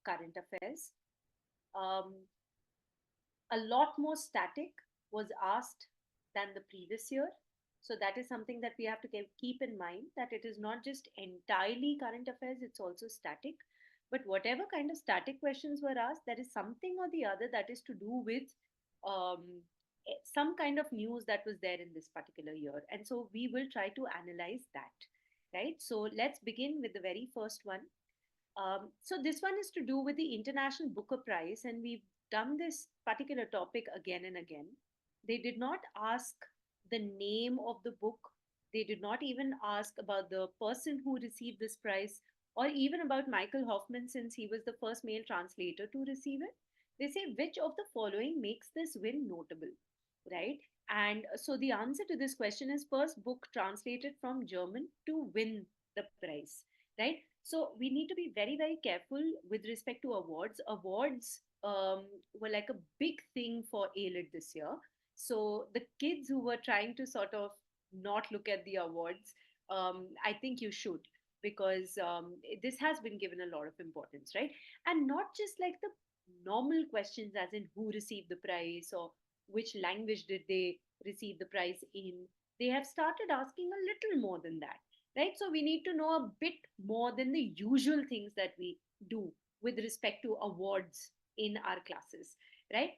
current affairs. Um, a lot more static was asked than the previous year. So that is something that we have to keep in mind, that it is not just entirely current affairs, it's also static. But whatever kind of static questions were asked, there is something or the other that is to do with um, some kind of news that was there in this particular year. And so we will try to analyze that. Right. So let's begin with the very first one. So this one is to do with the International Booker Prize, and we've done this particular topic again and again. They did not ask the name of the book. They did not even ask about the person who received this prize, or even about Michael Hoffman, since he was the first male translator to receive it. They say which of the following makes this win notable, right? And so the answer to this question is first book translated from German to win the prize, right? So we need to be very, very careful with respect to awards. Awards were like a big thing for AILET this year. So the kids who were trying to sort of not look at the awards, I think you should, because this has been given a lot of importance, right? And not just like the normal questions, as in who received the prize or which language did they receive the prize in. They have started asking a little more than that, right? So we need to know a bit more than the usual things that we do with respect to awards in our classes, right?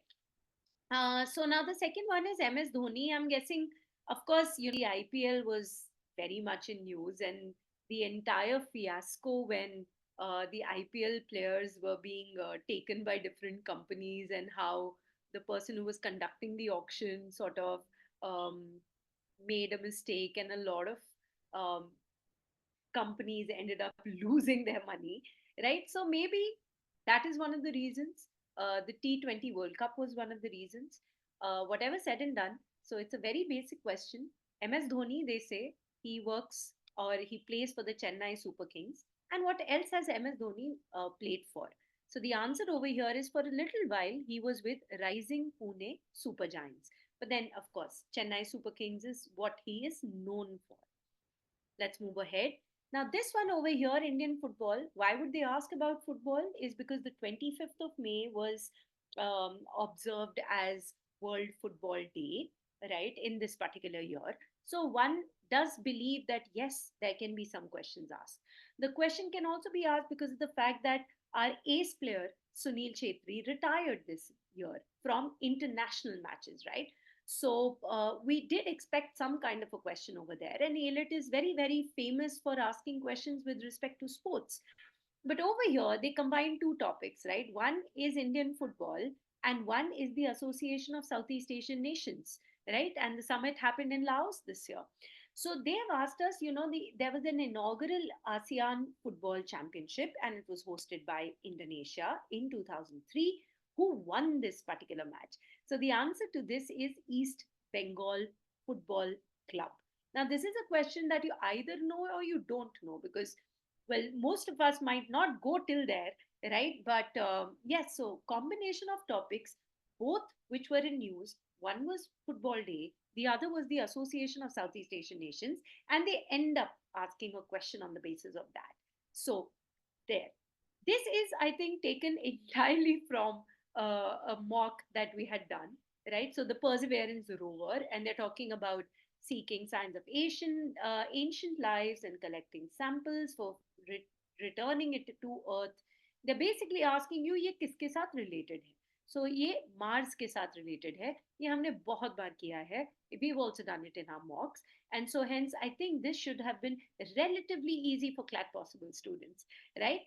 So now the second one is MS Dhoni. I'm guessing, of course, the IPL was very much in news, and the entire fiasco when the IPL players were being taken by different companies, and how the person who was conducting the auction sort of um, made a mistake, and a lot of um, companies ended up losing their money, right? So maybe that is one of the reasons. The T20 World Cup was one of the reasons. Whatever said and done, so it's a very basic question. MS Dhoni, they say he works or he plays for the Chennai Super Kings. And what else has MS Dhoni played for? So the answer over here is for a little while he was with Rising Pune Super Giants. But then, of course, Chennai Super Kings is what he is known for. Let's move ahead. Now, this one over here, Indian football, why would they ask about football? Is because the 25th of May was observed as World Football Day, right, in this particular year. So, one does believe that yes, there can be some questions asked. The question can also be asked because of the fact that our ace player, Sunil Chetri, retired this year from international matches, right? So we did expect some kind of a question over there. And AILET is very, very famous for asking questions with respect to sports. But over here, they combine two topics, right? One is Indian football, and one is the Association of Southeast Asian Nations, right? And the summit happened in Laos this year. So they have asked us, there was an inaugural ASEAN Football Championship, and it was hosted by Indonesia in 2003. Who won this particular match? So the answer to this is East Bengal Football Club. Now, this is a question that you either know or you don't know, because well, most of us might not go till there, right? But yes, so combination of topics, both which were in news. One was Football Day, the other was the Association of Southeast Asian Nations, and they end up asking a question on the basis of that. So there, this is, I think, taken entirely from a mock that we had done, right? So the Perseverance rover, and they're talking about seeking signs of ancient lives and collecting samples for re- returning it to Earth. They're basically asking you ये किसके साथ related है. So ये Mars के साथ related है. ये हमने बहुत बार किया है. We've also done it in our mocks. And so hence I think this should have been relatively easy for Clat Possible students, right?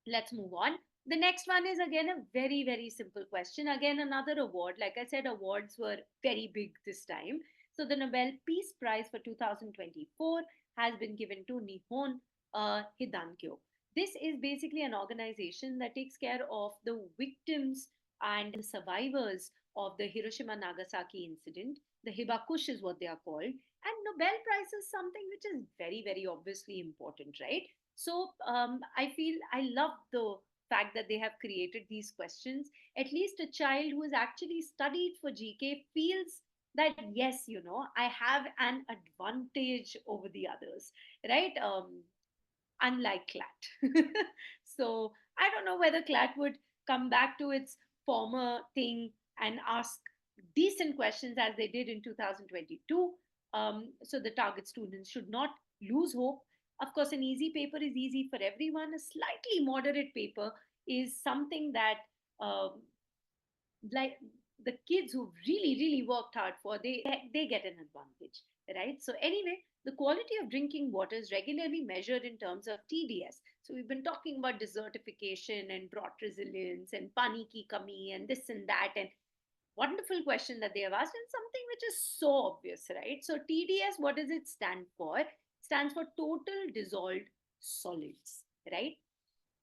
Let's move on. The next one is again a very, very simple question. Again, another award. Like I said, awards were very big this time. So the Nobel Peace Prize for 2024 has been given to Nihon Hidankyo. This is basically an organization that takes care of the victims and the survivors of the Hiroshima Nagasaki incident. The Hibakush is what they are called. And Nobel Prize is something which is very, very obviously important, right? So I feel I love the fact that they have created these questions. At least a child who has actually studied for GK feels that yes, I have an advantage over the others, right? Unlike Clat. So I don't know whether Clat would come back to its former thing and ask decent questions as they did in 2022. So the target students should not lose hope. Of course, an easy paper is easy for everyone. A slightly moderate paper is something that, um, like, the kids who really worked hard for, they get an advantage, right? So anyway, the quality of drinking water is regularly measured in terms of TDS. So we've been talking about desertification and drought resilience and pani ki kami and this and that, and wonderful question that they have asked, and something which is so obvious, right? So TDS, what does it stand for? It stands for total dissolved solids, right?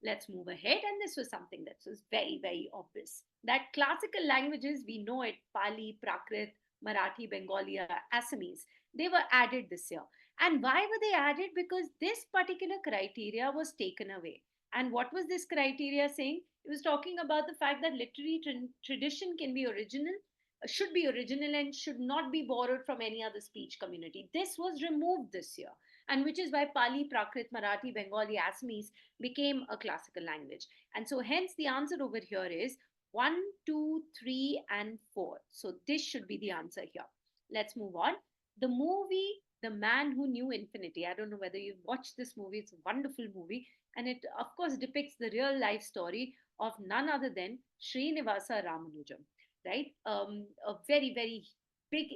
Let's move ahead. And this was something that was very obvious. That classical languages, we know it, Pali, Prakrit, Marathi, Bengali, Assamese, they were added this year. And why were they added? Because this particular criteria was taken away. And what was this criteria saying? It was talking about the fact that literary tradition can be original, should be original, and should not be borrowed from any other speech community. This was removed this year, and which is why Pali, Prakrit, Marathi, Bengali, Assamese became a classical language. And so, hence, the answer over here is 1, 2, 3, and 4. So, this should be the answer here. Let's move on. The movie The Man Who Knew Infinity. I don't know whether you've watched this movie. It's a wonderful movie. And it, of course, depicts the real life story of none other than Srinivasa Ramanujam, right? A very big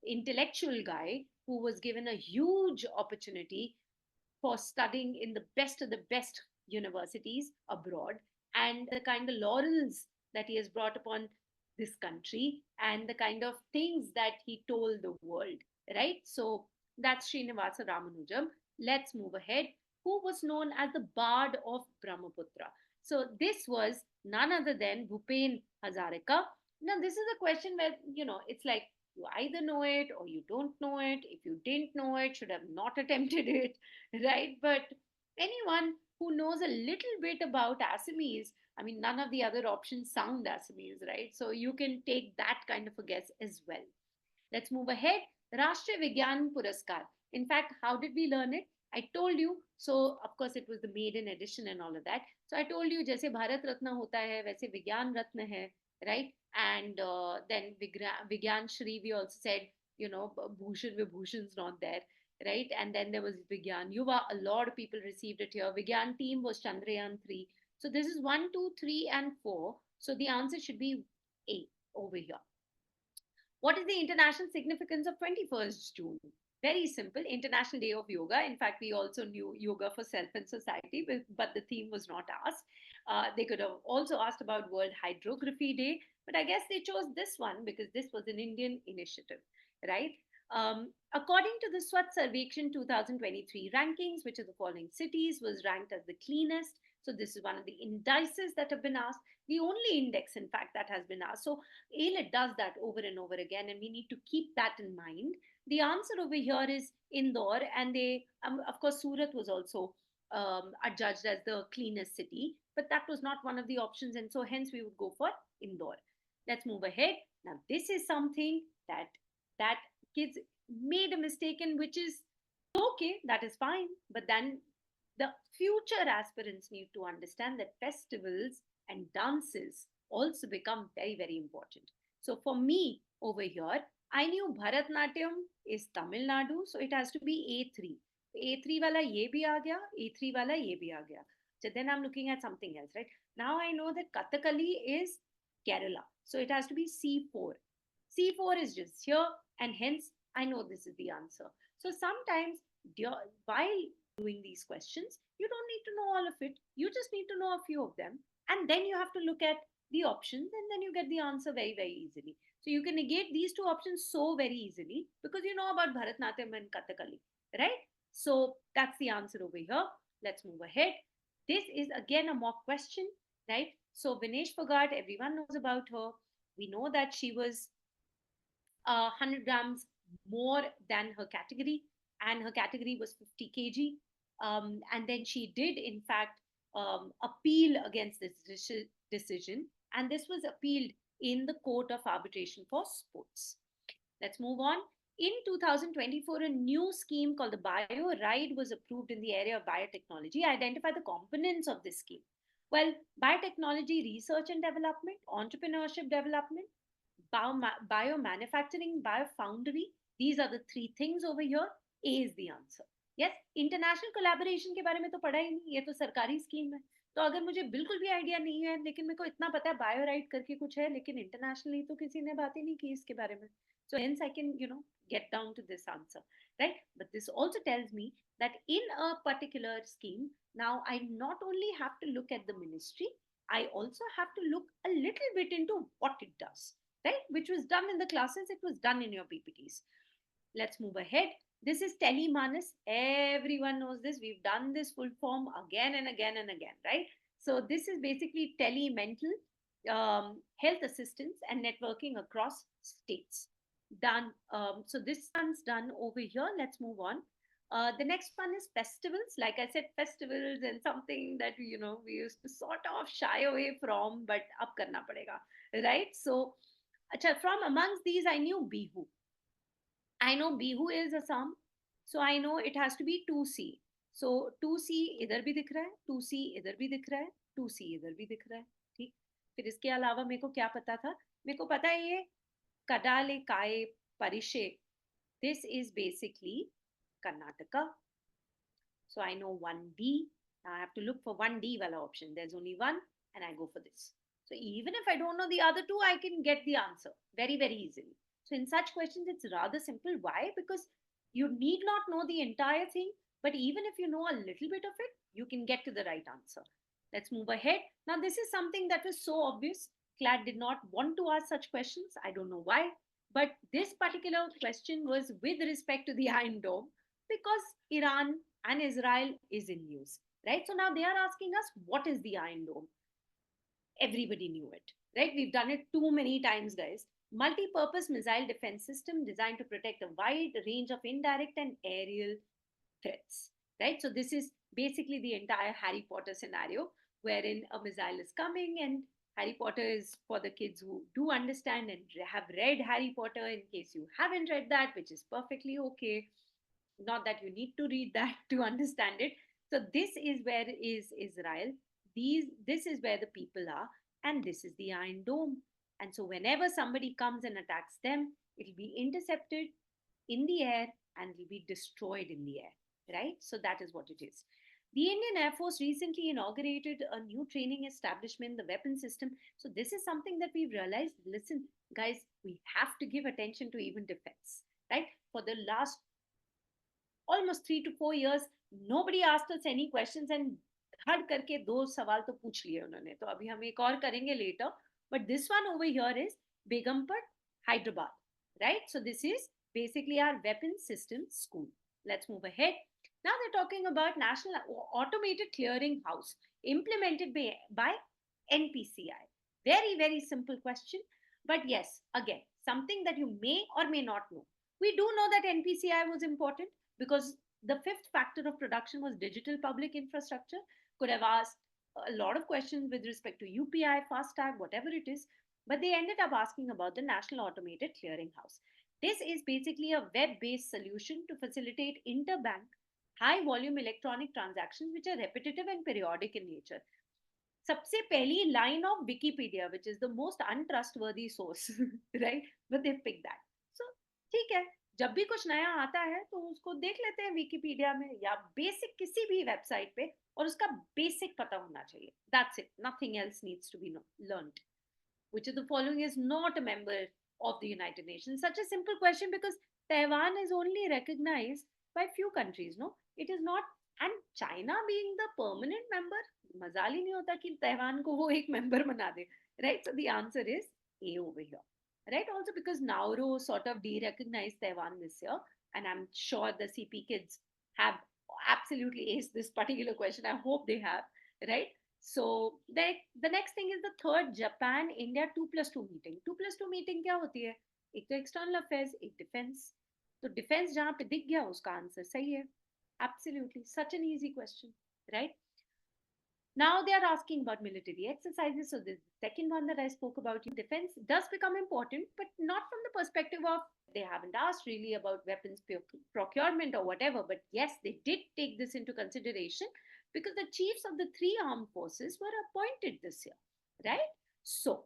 intellectual guy who was given a huge opportunity for studying in the best of the best universities abroad, and the kind of laurels that he has brought upon this country, and the kind of things that he told the world, right? So that's Srinivasa Ramanujam. Let's move ahead. Who was known as the Bard of Brahmaputra? So this was none other than Bhupen Hazarika. Now, this is a question where, it's like you either know it or you don't know it. If you didn't know it, should have not attempted it, right? But anyone who knows a little bit about Assamese, I mean, none of the other options sound Assamese, right? So you can take that kind of a guess as well. Let's move ahead. Rashtriya Vigyan Puraskar. In fact, how did we learn it? I told you. So, of course, it was the maiden edition and all of that. So, I told you, जैसे भारत रत्न होता है, वैसे विज्ञान रत्न है, right? And then Vigyan Shri, we also said, Bhushan Vibhushan's not there, right? And then there was Vigyan Yuva. A lot of people received it here. Vigyan team was Chandrayaan 3. So, this is 1, 2, 3, and 4. So, the answer should be A over here. What is the international significance of 21st June? Very simple, International Day of Yoga. In fact, we also knew yoga for self and society, but the theme was not asked. They could have also asked about World Hydrography Day, but I guess they chose this one because this was an Indian initiative, right? According to the Swat Sarvekshan 2023 rankings, which of the following cities was ranked as the cleanest? So this is one of the indices that have been asked, the only index, in fact, that has been asked. So AILET does that over and over again, and we need to keep that in mind. The answer over here is Indore, and of course, Surat was also adjudged as the cleanest city, but that was not one of the options, and so hence we would go for Indore. Let's move ahead. Now, this is something that kids made a mistake in, which is okay, that is fine, but then the future aspirants need to understand that festivals and dances also become very important. So for me over here, I knew Bharatnatyam is Tamil Nadu, so it has to be A3. A3 wala ye bhi aa gaya, A3 wala ye bhi aa gaya. So then I'm looking at something else, right? Now I know that Kathakali is Kerala, so it has to be C4. C4 is just here, and hence I know this is the answer. So sometimes while doing these questions, you don't need to know all of it. You just need to know a few of them. And then you have to look at the options, and then you get the answer very easily. So you can negate these two options so very easily because you know about Bharatnatyam and Kathakali, right? So that's the answer over here. Let's move ahead. This is again a mock question, right? So Vinesh Fogart, everyone knows about her. We know that she was 100 grams more than her category, and her category was 50 kg. And then she did, in fact, appeal against this decision, and this was appealed in the Court of Arbitration for Sports. Let's move on. In 2024, a new scheme called the Bio Ride was approved in the area of biotechnology. Identify the components of this scheme. Well, biotechnology research and development, entrepreneurship development, biomanufacturing, biofoundry, these are the three things over here. A is the answer. Yes, international collaboration के बारे में तो पढ़ा ही नहीं, ये तो सरकारी scheme है. तो अगर मुझे बिल्कुल भी आइडिया नहीं है, लेकिन मेरे को इतना पता है बायो राइट करके कुछ है, लेकिन इंटरनेशनली तो किसी ने बात ही नहीं की इसके बारे में. So hence I can, get down to this answer, right? But this also tells me that in a particular scheme, now I not only have to look at the ministry, I also have to look a little bit into what it does, right? Which was done in the classes, it was done in your PPTs. Let's move ahead. This is Telemanas. Everyone knows this. We've done this full form again and again and again, right? So this is basically telemental health assistance and networking across states. Done. So this one's done over here. Let's move on. The next one is festivals. Like I said, festivals and something that we used to sort of shy away from, but up karna padega, right? So, acha, from amongst these, I knew Bihu. I know Bihu is Assam, so I know it has to be 2C. So 2C इधर भी दिख रहा है, 2C इधर भी दिख रहा है, 2C इधर भी दिख रहा है, ठीक. फिर इसके अलावा मेरे को क्या पता था? मेरे को पता है ये कडाले काय परिशे. This is basically Karnataka. So I know 1D. Now I have to look for 1D wala option. There's only one, and I go for this. So even if I don't know the other two, I can get the answer very, very easily. So in such questions, it's rather simple. Why? Because you need not know the entire thing, but even if you know a little bit of it, you can get to the right answer. Let's move ahead. Now, this is something that was so obvious. Clat did not want to ask such questions. I don't know why. But this particular question was with respect to the Iron Dome because Iran and Israel is in news, right? So now they are asking us, what is the Iron Dome? Everybody knew it, right? We've done it too many times, guys. Multi-purpose missile defense system designed to protect a wide range of indirect and aerial threats, right? So this is basically the entire Harry Potter scenario wherein a missile is coming, and Harry Potter is for the kids who do understand and have read Harry Potter. In case you haven't read that, which is perfectly okay, not that you need to read that to understand it. So this is where is Israel. This is where the people are, and this is the Iron Dome. And so whenever somebody comes and attacks them, it'll be intercepted in the air and will be destroyed in the air, right? So that is what it is. The Indian Air Force recently inaugurated a new training establishment, the weapon system. So this is something that we've realized. Listen, guys, we have to give attention to even defense, right? For the last almost 3 to 4 years, nobody asked us any questions, and धड़ करके दो सवाल तो पूछ लिए उन्होंने. तो अभी हम एक और करेंगे later. But this one over here is Begumpet, Hyderabad, right? So this is basically our weapon system school. Let's move ahead. Now they're talking about National Automated Clearing House implemented by NPCI. Very, very simple question. But yes, again, something that you may or may not know. We do know that NPCI was important because the fifth factor of production was digital public infrastructure. Could have asked a lot of questions with respect to UPI, FASTag, whatever it is, but they ended up asking about the National Automated Clearing House. This is basically a web based solution to facilitate interbank high volume electronic transactions which are repetitive and periodic in nature. सबसे पहली line of Wikipedia, which is the most untrustworthy source, right? But they picked that. So, ठीक है, जब भी कुछ नया आता है तो उसको देख लेते हैं विकिपीडिया में या बेसिक किसी भी वेबसाइट पे, और उसका बेसिक पता होना चाहिए. That's it. Nothing else needs to be learned. Which of the following is not a member of the United Nations? Such a simple question because Taiwan is only recognized by few countries, no? It is not, and China being the permanent member, मजाल ही नहीं होता कि Taiwan को वो एक member बना दे, right? So the answer is A over here, right? Also because Nauru sort of de-recognized Taiwan this year, and I'm sure the CP kids have absolutely aced this particular question. I hope they have, right? So the next thing is the third Japan India 2+2 meeting. 2+2 meeting क्या होती है? एक तो external affairs, एक defense. तो defense जहाँ पे दिख गया उसका आंसर सही है. Absolutely, such an easy question, right? Now they are asking about military exercises. So the second one that I spoke about, defense does become important, but not from the perspective of they haven't asked really about weapons procurement or whatever. But yes, they did take this into consideration because the chiefs of the three armed forces were appointed this year, right? So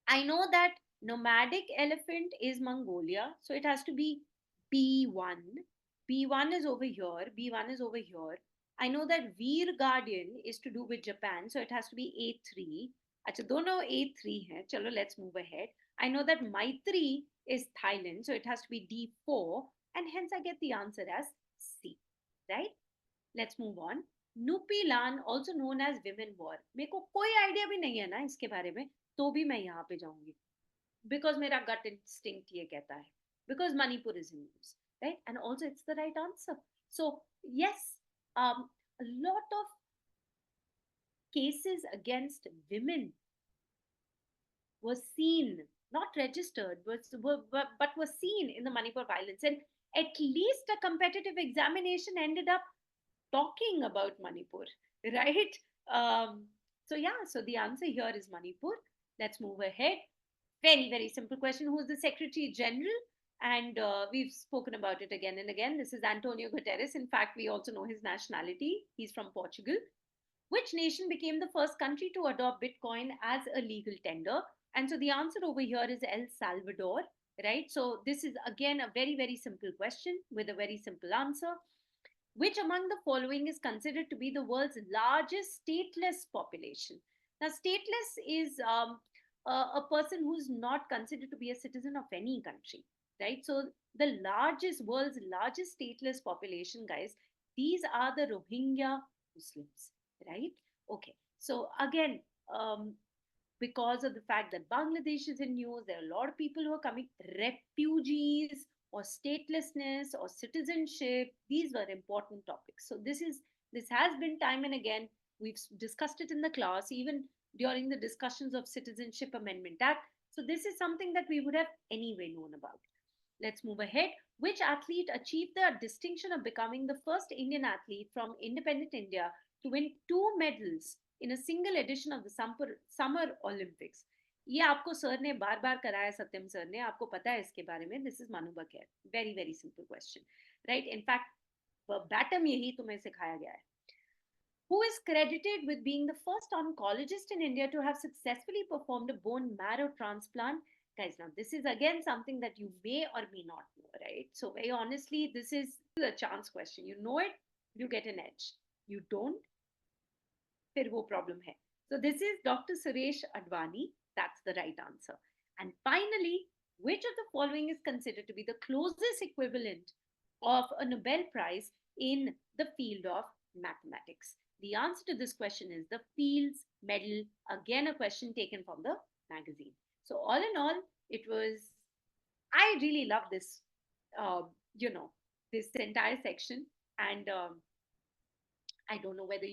I know that nomadic elephant is Mongolia, so it has to be B1. B1 is over here, B1 is over here. I know that Veer Guardian is to do with Japan, so it has to be A3. Acha, dono A3 hai. Chalo, let's move ahead. I know that Maitri is Thailand, so it has to be D4, and hence I get the answer as C, right? Let's move on. Nupilan, also known as women war. मेरे को कोई idea भी नहीं है ना इसके बारे में, तो भी मैं यहाँ पे जाऊंगी because मेरा gut instinct ये कहता है, because Manipur is in news, right? And also it's the right answer. So yes, a lot of cases against women was seen, not registered, but was seen in the Manipur violence, and at least a competitive examination ended up talking about Manipur, right? Um, so yeah, so the answer here is Manipur. Let's move ahead. Very, very simple question. Who's the Secretary General? And we've spoken about it again and again. This is Antonio Guterres. In fact, we also know his nationality. He's from Portugal. Which nation became the first country to adopt Bitcoin as a legal tender? And so the answer over here is El Salvador, right? So this is again a very, very simple question with a very simple answer. Which among the following is considered to be the world's largest stateless population? Now, stateless is a person who's not considered to be a citizen of any country, right? So, the world's largest stateless population, guys, these are the Rohingya Muslims, right? Okay, so again, because of the fact that Bangladesh is in news, there are a lot of people who are coming, refugees or statelessness or citizenship. These were important topics. So this has been time and again. We've discussed it in the class, even during the discussions of Citizenship Amendment Act. So this is something that we would have anyway known about. Let's move ahead. Which athlete achieved the distinction of becoming the first Indian athlete from independent India to win 2 medals in a single edition of the Summer Olympics? ये आपको sir ने बार बार कराया, सत्यम sir ने, आपको पता है इसके बारे में. This is Manu Bhaker. Very very simple question, right? In fact बैटम यही तुम्हें सिखाया गया है. Who is credited with being the first oncologist in India to have successfully performed a bone marrow transplant? Guys, now this is again something that you may or may not know, right? So, very honestly, this is a chance question. You know it, you get an edge. You don't, फिर वो problem है. So, this is Dr. Suresh Advani. That's the right answer. And finally, which of the following is considered to be the closest equivalent of a Nobel Prize in the field of mathematics? The answer to this question is the Fields Medal. Again, a question taken from the magazine. So, all in all, it was, I really love this, uh, this entire section. And I don't know whether